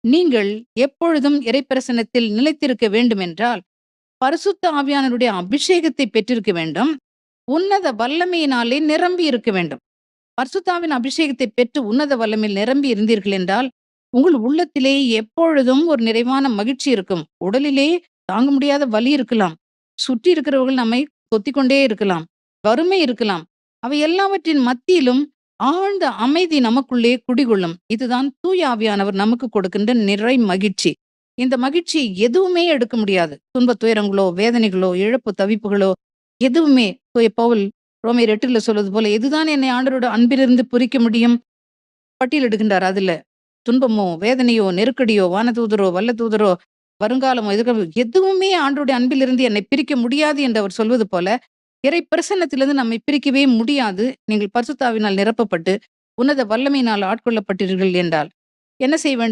நீங்கள் எப்பொழுதும் இறைப்பிரசன்னத்தில் நிலைத்திருக்க வேண்டுமென்றால், பரிசுத்த ஆவியானவருடைய அபிஷேகத்தை பெற்றிருக்க வேண்டும். உன்னத வல்லமையினாலே நிரம்பி இருக்க வேண்டும். பரிசுத்தாவின் அபிஷேகத்தை பெற்று உன்னத வல்லமையில் நிரம்பி இருந்தீர்கள் என்றால், உங்கள் உள்ளத்திலே எப்பொழுதும் ஒரு நிறைவான மகிழ்ச்சி இருக்கும். உடலிலே தாங்க முடியாத வலி இருக்கலாம். சுற்றி இருக்கிறவர்கள் நம்மை தொத்திக்கொண்டே இருக்கலாம். வறுமை இருக்கலாம். அவை எல்லாவற்றின் மத்தியிலும் ஆழ்ந்த அமைதி நமக்குள்ளே குடிகொள்ளும். இதுதான் தூய ஆவியானவர் நமக்கு கொடுக்கின்ற நிறை மகிழ்ச்சி. இந்த மகிழ்ச்சி எதுவுமே எடுக்க முடியாது. துன்பத் துயரங்களோ, வேதனைகளோ, இழப்பு தவிப்புகளோ எதுவுமே தூய பவுல் ரோமையர் 8ல சொல்வது போல, "எதுதான் என்னை ஆண்டவரோட அன்பிலிருந்து பிரிக்க முடியும்?" பட்டியலிடுகின்றார் அதுல. துன்பமோ, வேதனையோ, நெருக்கடியோ, வானதூதரோ, வல்லதூதரோ, வருங்காலமோ, எதிர்காலமோ எதுவுமே ஆண்டவருடைய அன்பிலிருந்து என்னை பிரிக்க முடியாது என்று அவர் சொல்வது போல, இறை பிரசன்னத்திலிருந்து நம்மை பிரிக்கவே முடியாது. நீங்கள் பரிசுத்த ஆவியினால் நிரப்பப்பட்டு, உன்னத வல்லமையினால் ஆட்கொள்ளப்பட்டீர்கள் என்றால், என்ன செய்ய வேண்டும்?